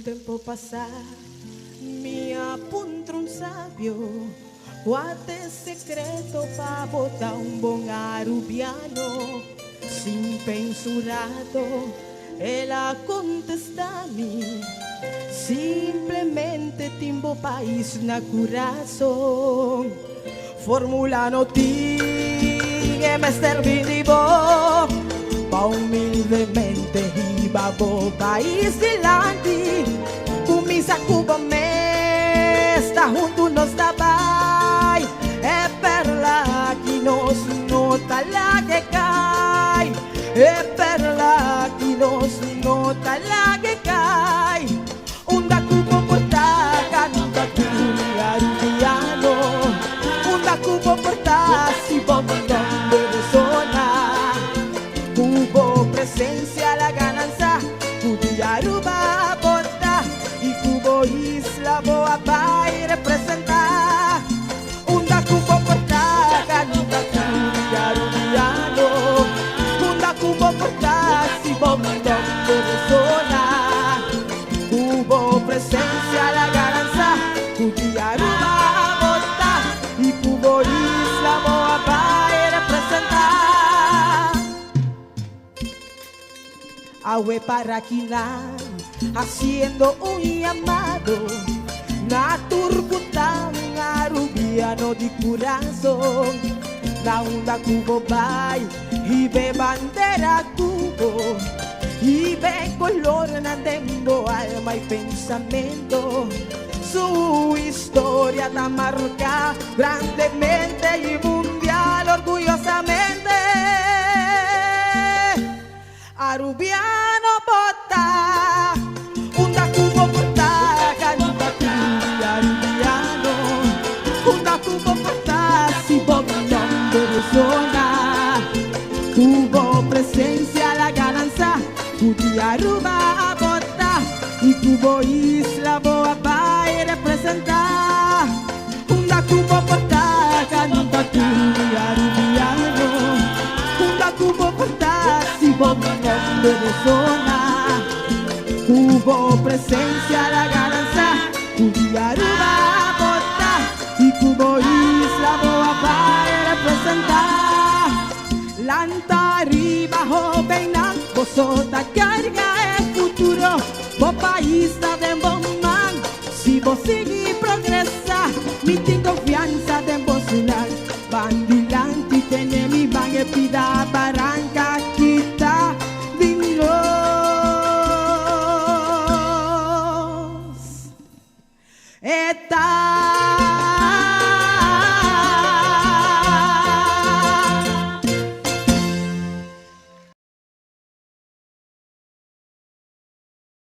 tempo passar, me apunta um sábio, guarda secreto para botar bom arubiano. Sem pensurado, ela contesta-me, simplesmente timbo país na coração. Fórmula no tinha me servido pa humildemente iba bo país delante. Kumisa Cuba me está junto nos trabai, é perla que nos nota la que cai, é perla que nos nota la que cai. Unda Cuba porta nunca curia rubiano, unda Cuba porta si bombón de zona. Cubo presencia la gananza, curia ruba porta y Cubo isla boa vai representar. Unda Cuba porta nunca curia rubiano, unda Cuba porta si bombón de zona. Cubo presencia la gananza, curia ruba porta y Cubo isla boa vai representar. Awe para quinar, haciendo un llamado, na turbutan arubiano de corazón. La onda Cubo vai, y ve bandera Cubo, y ve color nadando alma y pensamiento. Su historia la marca grandemente y mundial orgullosamente. Arubiano bota, unda Cubo bota, canta cumbia arubiano, unda Cubo bota, si botón de zona. Cubo presencia la gananza, cumbia aruba bota, y Cubo isla boa vai representar. Unda Cubo bota, canta cumbia arubiano, unda Cubo bota, si botón de zona. Cubo presencia la gananza, cumbia aruba bota, y Cubo isla boa vai representar. Lanta arriba joven vosota carga el futuro, bo país está de bom man, si vos sigue progreso.